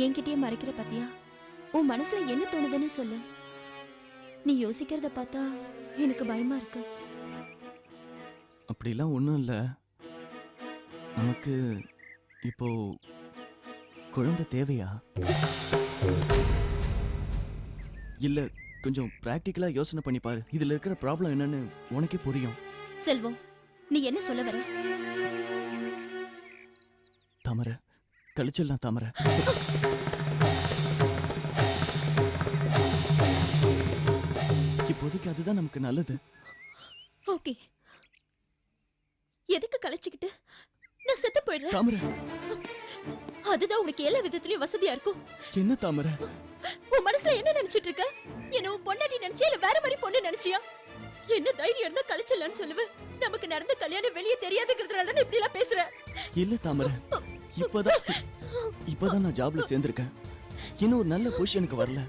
என்கிட்டயே மறைக்கிற பாத்தியா? உன் மனசுல என்ன தோணுதுன்னு சொல்லு. நீ யோசிக்கிறத பார்த்தா எனக்கு பயமா இருக்கு. அப்படிலாம் ஒன்றும் இல்லை. நமக்கு இப்போ குழந்தை தேவையா? இல்ல கொஞ்சம் பிராக்டிக்கலா யோசனை பண்ணி பாரு. இதுல இருக்கிற ப்ராப்ளம் என்னன்னு உனக்கே புரியும். செல்வம், நீ என்ன சொல்ல வர? தாமரை, கழிச்சிடலாம் தாமரை. இப்போதைக்கு அதுதான் நமக்கு நல்லது. ஓகே, எதுக்கு கலைச்சிக்கிட்டு நான் செத்து போயிடுறேன். தாமரை, அதுதான் உனக்கு எல்லா விதத்திலயும் வசதியா இருக்கும். என்ன தாமரை, உன் மனசுல என்ன நினைச்சிட்டு இருக்க? என்ன உன் பொண்டாட்டி நினைச்சியா இல்ல வேற மாதிரி பொண்ணு நினைச்சியா? என்ன தைரியம் இருந்தா கலைச்சிடலான்னு சொல்லுவேன். நமக்கு நடந்த கல்யாணம் வெளியே தெரியாதுங்கிறதுனால தான் இப்படி எல்லாம் பேசுற. இல்ல தாமரை, இப்பதான் நான் ஜாப்ல சேர்ந்திருக்கேன். இன்னும் ஒரு நல்ல பொசிஷனுக்கு வரல.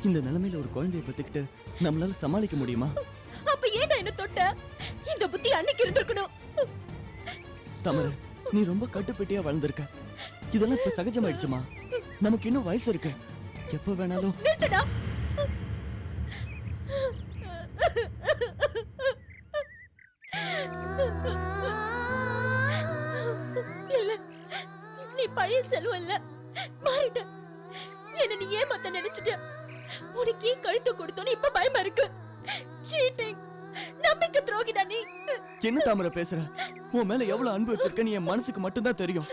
இந்த நிலைமையில ஒரு குழந்தையை பெத்துக்கிட்டு நம்மளால சமாளிக்க முடியுமா? அப்ப ஏன்டா என்ன தொட்ட? இந்த புத்தி அன்னைக்கு இருந்திருக்கணும். தாமரை, நீ ரொம்ப கட்டுப்பட்டியா வளர்ந்திருக்க. இதெல்லாம் இப்ப சகஜமாயிடுச்சுமா. நமக்கு இன்னும் வயசு இருக்கு. எப்ப வேணாலும் நிறுத்துடா. இல்ல, நீ பழைய செல்வம் இல்ல, மாறிட்ட. என்ன நீ ஏமாத்த நினைச்சிட்ட. உனக்கு ஏன் கழுத்து கொடுத்தோன்னு இப்ப பயமா இருக்கு. சீட்டிங், நம்பிக்கை துரோகிடா நீ. என்ன தாமரை பேசுற? உன் மேல எவ்வளவு அன்பு வச்சிருக்க நீ என் மனசுக்கு மட்டும்தான் தெரியும்.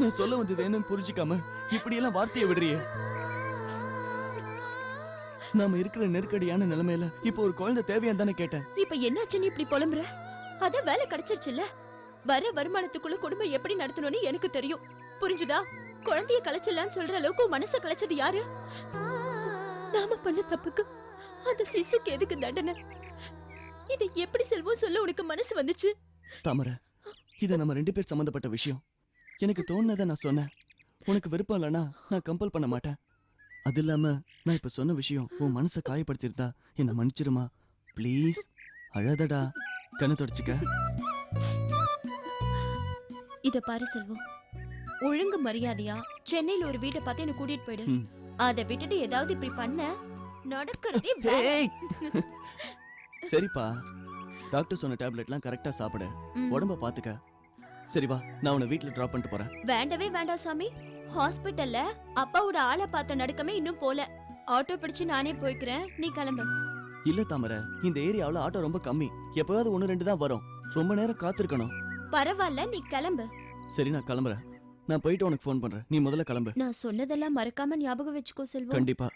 நான் சொல்ல வந்தது என்னன்னு புரிஞ்சுக்காம இப்படி எல்லாம் வார்த்தையை விடுறியே. நாம இருக்கிற நெருக்கடியான நிலைமையில இப்ப ஒரு குழந்தை தேவையான்னு தானே கேட்டேன். இப்ப என்னாச்சு நீ இப்படி புலம்புற? அதான் வேலை கிடைச்சிருச்சுல்ல. வர வருமானத்துக்குள்ள குடும்பம் எப்படி நடத்தணும்னு எனக்கு தெரியும். புரிஞ்சுதா? குழந்தைய கலைச்சிடலான்னு சொல்ற அளவுக்கு மனச கலைச்சது யாரு? நாம பண்ண தப்புக்கு அந்த சிசுக்கு எதுக்கு தண்டனை? இதை எப்படி செல்வம் சொல்ல உனக்கு மனசு வந்துச்சு? தாமரை, இது நம்ம 2 பேர் சம்பந்தப்பட்ட விஷயம். எனக்கு தோணுனதை நான் சொன்னேன். உனக்கு விருப்பம் இல்லைன்னா நான் கம்பல் பண்ண மாட்டேன். அது இல்லாம நான் இப்ப சொன்ன விஷயம் உன் மனசை காயப்படுத்திருந்தா என்ன மன்னிச்சிருமா ப்ளீஸ். அழதடா, கண்ணு தொடச்சுக்க. இத பாரு செல்வம், ஒழுங்கு மரியாதையா சென்னையில ஒரு வீட்டை பார்த்து என்ன கூட்டிட்டு போயிடு. அதை விட்டுட்டு ஏதாவது இப்படி பண்ண நடக்கிறதே வேற. சரிப்பா, டாக்டர் சொன்ன டேப்லெட்லாம் கரெக்டா சாப்பிடு. உடம்ப பாத்துக்க. சரி வா, நான் உன்னை வீட்ல டிராப் பண்ணிட்டு போறேன். வேண்டவே வேண்டாம் சாமி. ஹாஸ்பிட்டல்ல அப்பாவோட ஆளை பார்த்த நடுக்கமே இன்னும் போல. ஆட்டோ பிடிச்சு நானே போய்க்கிறேன், நீ கிளம்பு. இல்ல தாமரை, இந்த ஏரியாவுல ஆட்டோ ரொம்ப கம்மி. எப்பயாவது 1-2 தான் வரும். ரொம்ப நேரம் காத்திருக்கணும். பரவாயில்ல, நீ கிளம்பு. சரி, நான் கிளம்புறேன். நான் போயிட்டு உனக்கு ஃபோன் பண்றேன். நீ முதல்ல கிளம்பு. நான் சொன்னதெல்லாம் மறக்காம ஞாபகம் வச்சுக்கோ செல்வம். கண்டிப்பா.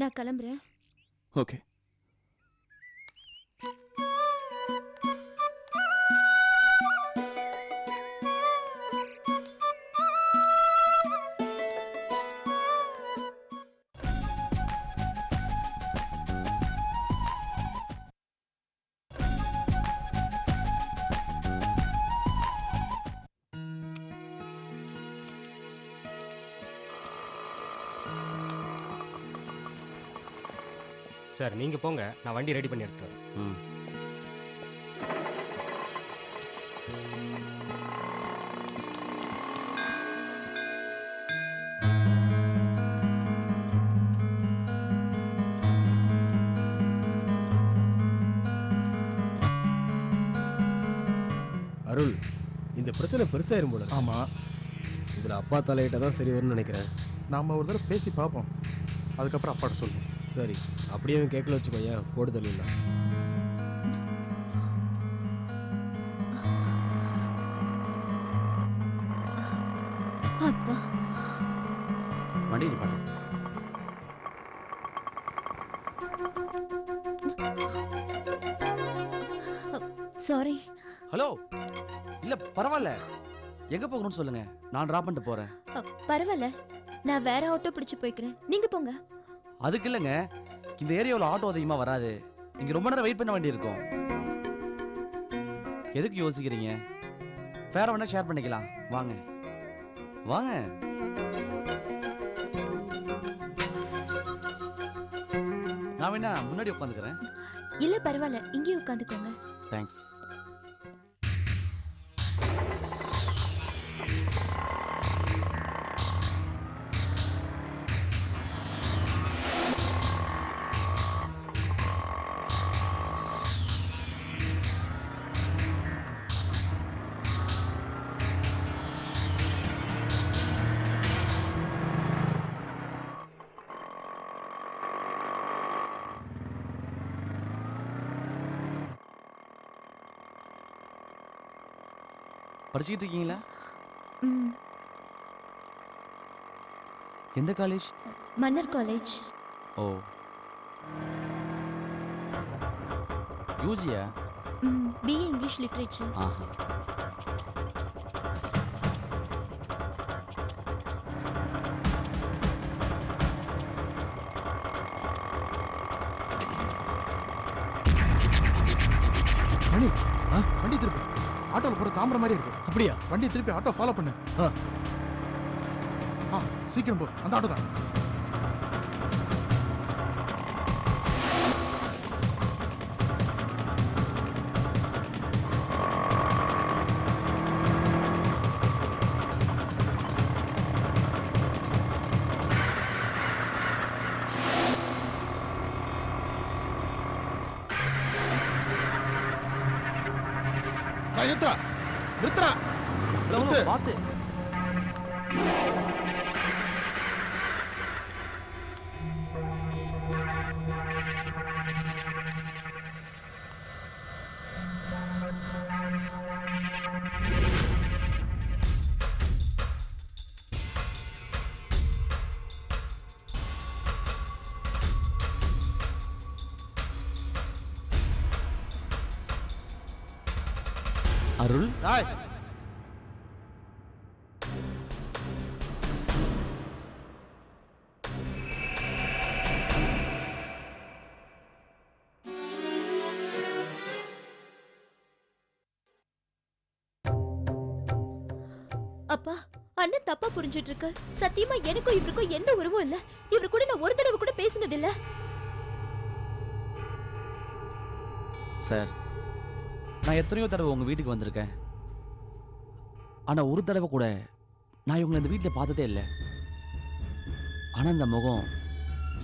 நான் கிளம்புறேன். ஓகே. சார், நீங்க போங்க, நான் வண்டி ரெடி பண்ணி எடுத்துட்டு வரேன். அருள், இந்த பிரச்சனை பெருசாயிரும் போல. ஆமா, இதுல அப்பா தலையிட்ட தான் சரி வரும்னு நினைக்கிறேன். நாம ஒரு தடவை பேசி பார்ப்போம். அதுக்கப்புறம் அப்பாட்ட சொல்லுவோம். சரி, அப்படியே கேட்கல வச்சுக்கோங்க, போடுதல் இல்லை. அப்பா, வண்டி நிப்பாட்டு. சாரி. ஹலோ, இல்ல பரவாயில்ல. எங்க போகணும்னு சொல்லுங்க, நான் டிராப் பண்ணிட்டு போறேன். பரவாயில்ல, நான் வேற ஆட்டோ பிடிச்சு போய்க்கிறேன், நீங்க போங்க. அதுக்கு இல்லைங்க, இந்த ஏரியாவில் ஆட்டோ அதிகமா வராது. இங்க ரொம்ப நேரம் வெயிட் பண்ண வேண்டியிருக்கும். எதுக்கு யோசிக்கிறீங்க? ஃபேரை வேணா ஷேர் பண்ணிக்கலாம். வாங்க வாங்க. நான் வேணா முன்னாடி உட்காந்துக்கிறேன். இல்ல பரவாயில்ல, இங்கேயே உட்காந்துக்கோங்க. தேங்க்ஸ். படிச்சுக்கிட்டு இருக்கீங்களா? ம், எந்த காலேஜ்? மன்னர் காலேஜ். ஓ, யூஜியா? BA English literature. ஆஹா. மணி வண்டி திருப்பி. ஆட்டோல போற தாம்பரம் மாதிரி இருக்கு. அப்படியா? வண்டி திருப்பி ஆட்டோ ஃபாலோ பண்ணு. ஆ. சீக்கிரம் போ, அந்த ஆட்டோ தான். நிறுத்துறா நிறுத்துறா. ஹலோ, பார்த்து. அருள், டேய், அப்பா, அண்ணன் தப்பா புரிஞ்சிட்டு இருக்க. சத்தியமா எனக்கும் இவருக்கும் எந்த உறவும் இல்ல. இவரு கூட நான் ஒரு தடவை கூட பேசினது இல்ல. சார், நான் எத்தனையோ தடவை உங்க வீட்டுக்கு வந்திருக்கேன். ஆனா ஒரு தடவை கூட நான் இவங்களை இந்த வீட்டில் பார்த்ததே இல்லை. ஆனா இந்த முகம்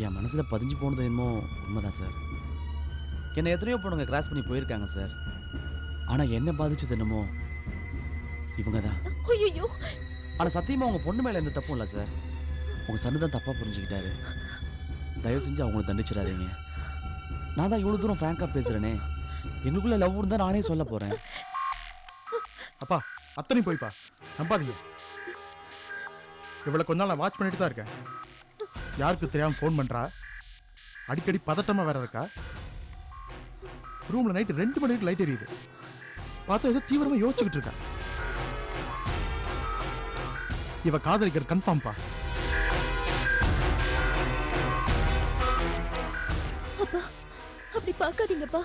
என் மனசுல பதிஞ்சு போனது என்னமோ உண்மைதான் சார். என்னை எத்தனையோ பொண்ணுங்க கிராஸ் பண்ணி போயிருக்காங்க சார். ஆனா என்ன பாதிச்சது என்னமோ இவங்க தான். ஐயோ, ஆனா சத்தியமா உங்க பொண்ணு மேல எந்த தப்பும் இல்லை சார். உங்க சன்னு தான் தப்பா புரிஞ்சுக்கிட்டாரு. தயவு செஞ்சு அவங்கள தண்டிச்சிடாதீங்க. நான் தான் இவ்வளவு தூரம் ஃப்ராங்கா பேசுறேனே. எங்களுக்குள்ள லவ் இருந்தா நானே சொல்ல போறேன். அப்பா அத்தனை போய்ப்பா, நம்பாதீங்க. இவளை கொஞ்ச நாள் நான் வாட்ச் பண்ணிட்டு தான் இருக்கேன். யாருக்கு தெரியாம ஃபோன் பண்றா, அடிக்கடி பதட்டமா வேற இருக்கா. ரூம்ல நைட்டு 2 மணி வரைக்கும் லைட் எரியுது. பார்த்தா ஏதோ தீவிரமா யோசிச்சுக்கிட்டு இருக்கா. இவ காதலிக்கிற கன்ஃபார்ம்பா. அப்பா, அப்படி பார்க்காதீங்கப்பா.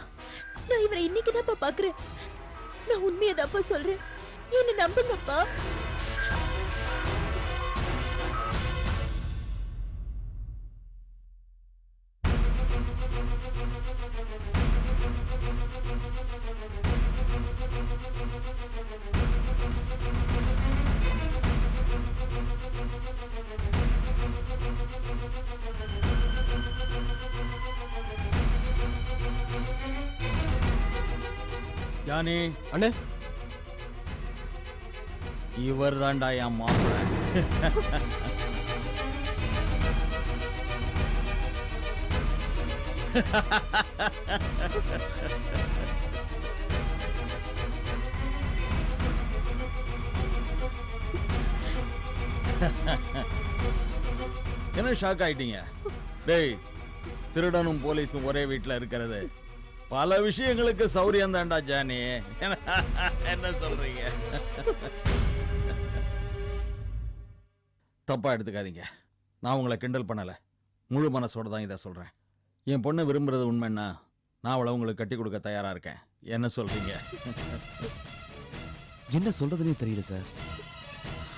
நான் இவரை இன்னைக்குதான்ப்பா பாக்குறேன். நான் உண்மையதான்ப்பா சொல்றேன். என்ன நம்புங்கப்பா. ஜானி அண்ணே, இவர் தான்டா என் மாப்பிள்ளை. என்ன ஷாக் ஆயிட்டீங்க? டேய், திருடனும் போலீஸும் ஒரே வீட்டில் இருக்கிறது பல விஷயங்களுக்கு சௌரியம் தான்டா ஜானி. என்ன சொல்றீங்க? தப்பா எடுத்துக்காதீங்க. நான் உங்களை கிண்டல் பண்ணல. முழு மனசோட தான் இதை சொல்றேன். என் பொண்ணு விரும்புறது உண்மைன்னா நான் அவளை உங்களுக்கு கட்டி கொடுக்க தயாரா இருக்கேன். என்ன சொல்றீங்க? என்ன சொல்றதுனே தெரியல சார்.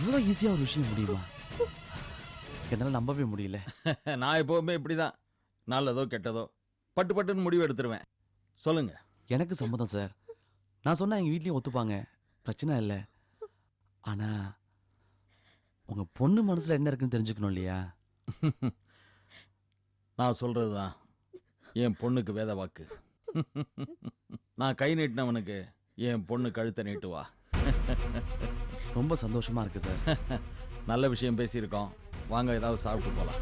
இவ்வளவு ஈஸியா ஒரு விஷயம் முடியுமா? என்னால நம்பவே முடியல. நான் எப்பவுமே இப்படிதான். நல்லதோ கெட்டதோ பட்டு பட்டுன்னு முடிவு எடுத்துருவேன். சொல்லுங்க. எனக்கு சம்மதம் சார். நான் சொன்னா எங்க வீட்லயும் ஒத்துப்பாங்க, பிரச்சனை இல்லை. ஆனா உங்க பொண்ணு மனசுல என்ன இருக்குன்னு தெரிஞ்சுக்கணும் இல்லையா? நான் சொல்றதுதான் என் பொண்ணுக்கு வேத வாக்கு. நான் கை நீட்டினவனுக்கு என் பொண்ணு கழுத்தை நீட்டுவா. ரொம்ப சந்தோஷமா இருக்கு சார். நல்ல விஷயம் பேசியிருக்கோம். வாங்க ஏதாவது சாப்பிட்டு போலாம்.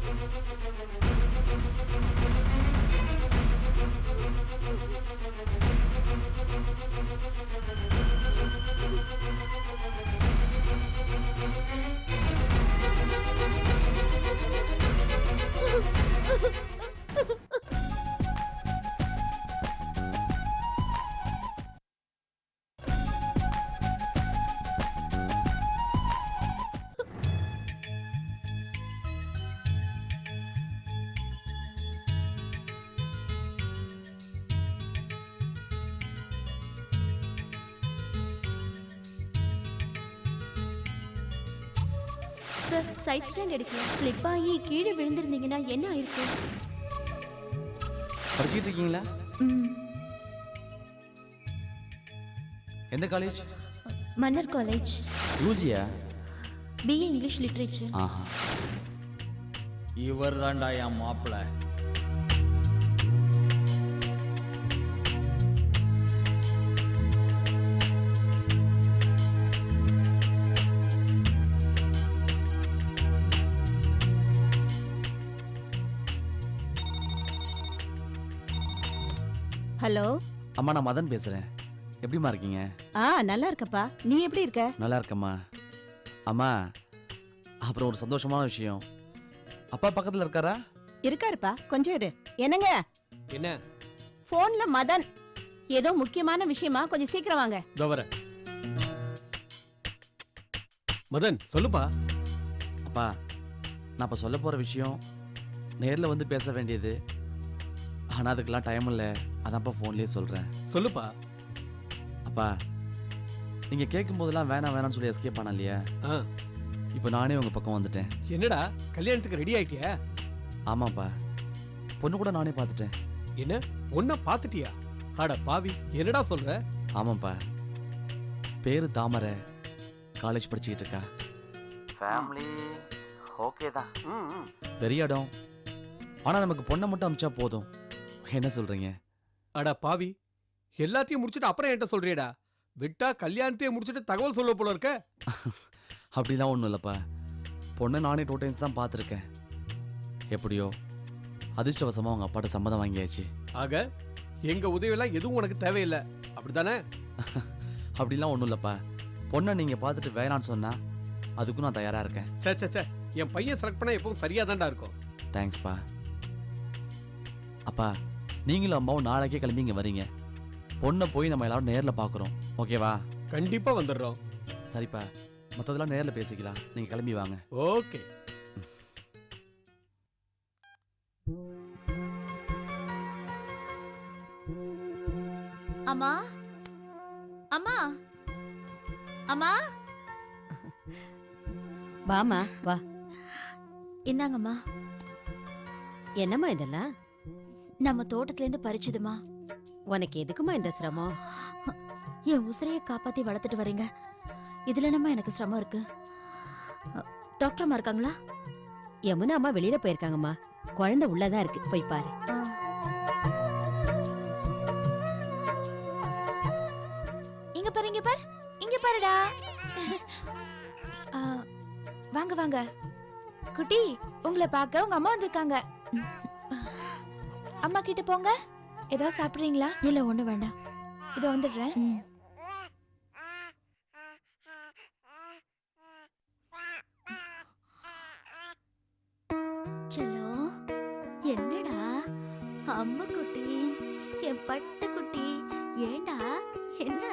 சார் சைட் ஸ்டாண்ட் எடுக்கல. ஸ்லிப் ஆகி கீழே விழுந்திருந்தீங்கன்னா என்ன ஆயிருக்கும்? படிச்சுட்டு இருக்கீங்களா? எந்த காலேஜ்? மன்னர் காலேஜ். யூஜியா? BA English literature. ஆஹா. இவர் தான்டா என் மாப்பிள்ள. ஹலோ அம்மா, நான் மதன் பேசுறேன். எப்படிம்மா இருக்கீங்க? நல்லா இருக்கப்பா. நீ எப்படி இருக்க? நல்லா இருக்கம்மா. அம்மா, அப்புறம் ஒரு சந்தோஷமான விஷயம். அப்பா பக்கத்துல இருக்காரா? இருக்காருப்பா, கொஞ்சம் இரு. என்னங்க? என்ன? போன்ல மதன். ஏதோ முக்கியமான விஷயமா, கொஞ்சம் சீக்கிரம் வாங்க. இதோ வரேன். மதன் சொல்லுப்பா. அப்பா, நான் இப்ப சொல்ல போற விஷயம் நேர்ல வந்து பேச வேண்டியது. ஆனா அதுக்கெல்லாம் டைம் இல்லை. அதான்ப்பா ஃபோன்லயே சொல்றேன். சொல்லுப்பா. அப்பா, நீங்க கேட்கும் போதெல்லாம் வேணாம் வேணாம்னு சொல்லி எஸ்கேப் பண்ண இல்லையா? இப்போ நானே உங்க பக்கம் வந்துட்டேன். என்னடா, கல்யாணத்துக்கு ரெடி ஆயிட்டியா? ஆமாப்பா, பொண்ணு கூட நானே பார்த்துட்டேன். என்ன, பொண்ண பாத்துட்டியா? அட பாவி, என்னடா சொல்ற? ஆமாப்பா, பேரு தாமரை, காலேஜ் படிச்சுக்கிட்டு இருக்கா. ஃபேமிலி ஓகே தான், பெரிய இடம். ஆனா நமக்கு பொண்ணை மட்டும் அமிச்சா போதும். என்ன சொல்றீங்க? அட பாவி, எல்லாத்தையும் முடிச்சிட்டு அப்புறம் என்கிட்ட சொல்றியடா? விட்டா கல்யாணத்தையே முடிச்சிட்டு தகவல் சொல்ல போல இருக்க. அப்படிலாம் ஒன்றும் இல்லைப்பா. பொண்ணை நானே 2 டைம்ஸ் தான் பார்த்துருக்கேன். எப்படியோ அதிர்ஷ்டவசமாக அவங்க அப்பாட்ட சம்மதம் வாங்கியாச்சு. ஆக எங்க உதவியெல்லாம் எதுவும் உனக்கு தேவையில்லை, அப்படித்தானே? அப்படிலாம் ஒன்றும் இல்லைப்பா. பொண்ணை நீங்கள் பார்த்துட்டு வேணான்னு சொன்னா அதுக்கும் நான் தயாராக இருக்கேன். சே சே சே, என் பையன் செலக்ட் பண்ண எப்பவும் சரியா தான்டா இருக்கும். தேங்க்ஸ்ப்பா. அப்பா, நீங்களும் அம்மாவும் நாளைக்கே கிளம்பி இங்கே வரீங்க. பொண்ணை போய் நம்ம எல்லாரும் நேரில் பார்க்குறோம், ஓகேவா? கண்டிப்பா வந்துடுறோம். சரிப்பா, மற்றதெல்லாம் நேரில் பேசிக்கலாம். நீங்கள் கிளம்பி வாங்க. ஓகே. அம்மா, அம்மா, அம்மா. வாமா வா. இந்தாங்கம்மா. என்னம்மா இதெல்லாம்? நம்ம தோட்டத்துல இருந்து பறிச்சதுமா. உனக்கு எதுக்குமா இந்த சிரமம்? என் உசிரைய காப்பாத்தி வளர்த்துட்டு வரீங்க, இதுல என்னம்மா எனக்கு சிரமம் இருக்கு? டாக்டர் அம்மா இருக்காங்களா? யமுனா அம்மா வெளியில போயிருக்காங்கம்மா. குழந்தை உள்ளதான் இருக்கு, போய் பாரு. இங்க பாரு, இங்க பாரு, இங்க பாருடா. வாங்க வாங்க குட்டி, உங்களை பார்க்க உங்க அம்மா வந்திருக்காங்க. அம்மா கிட்ட போங்க. ஏதாவது சாப்பிடுறீங்களா? இல்ல, ஒண்ணு வேண்டாம். இதோ வந்துடுறேன். செல்லம், என்னடா அம்மா குட்டி, என் பட்டு குட்டி, ஏண்டா என்ன?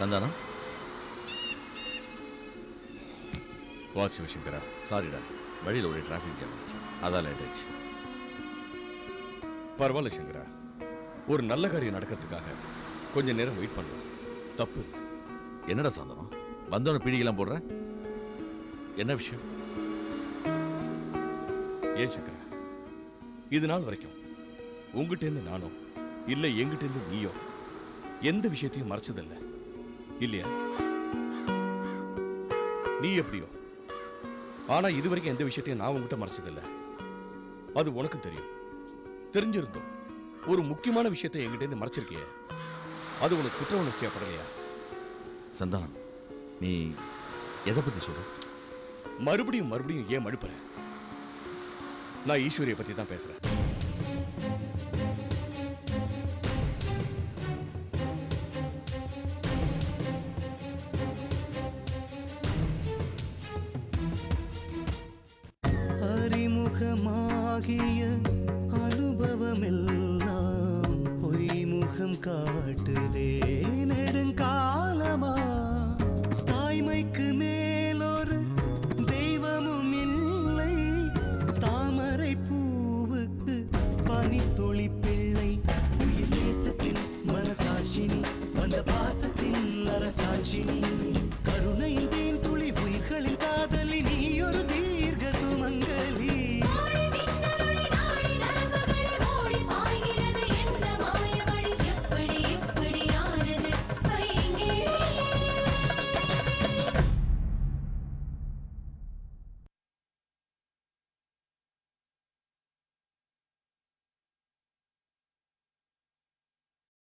சந்தானம், வா சிவசங்கரா. சாரிடா, வழியில் ஒரு டிராஃபிக் ஜாம் ஆச்சு, அதான் லேட் ஆயிடுச்சு. பரவாயில்ல சங்கரா, ஒரு நல்ல காரியம் நடக்கிறதுக்காக கொஞ்ச நேரம் வெயிட் பண்ணுறோம், தப்பு. என்னடா சந்தானம், வந்தவன பீடிகெல்லாம் போடுற? என்ன விஷயம்? ஏன் சங்கரா, இது நாள் வரைக்கும் உங்ககிட்டேருந்து நானோ இல்ல எங்கிட்டேருந்து நீயோ எந்த விஷயத்தையும் மறைச்சதில்லை இல்லையா? நீ எப்படியோ, ஆனா இதுவரைக்கும் எந்த விஷயத்தையும் நான் உங்ககிட்ட மறைச்சதில்லை. அது உனக்கு தெரியும். தெரிஞ்சிருந்தோம் ஒரு முக்கியமான விஷயத்தை என்கிட்ட இருந்து மறைச்சிருக்கிய, அது உனக்கு குற்ற உணர்ச்சியாப்படலையா? சந்தானம், நீ எதை பத்தி சொல்ற? மறுபடியும் மறுபடியும் ஏன் மழுப்புற? நான் ஈஸ்வரியை பத்தி தான் பேசுறேன். அறிமுகமாகிய அனுபவமெல்லாம் பொய்முகம் காட்டுதே நெடுங்காலமா. தாய்மைக்கு மேலொரு தெய்வமும் இல்லை, தாமரை பூவுக்கு பனித்துளி பிள்ளை. உயிர் தேசத்தின் மனசாட்சினி, வந்த பாசத்தின் அரசாட்சினி.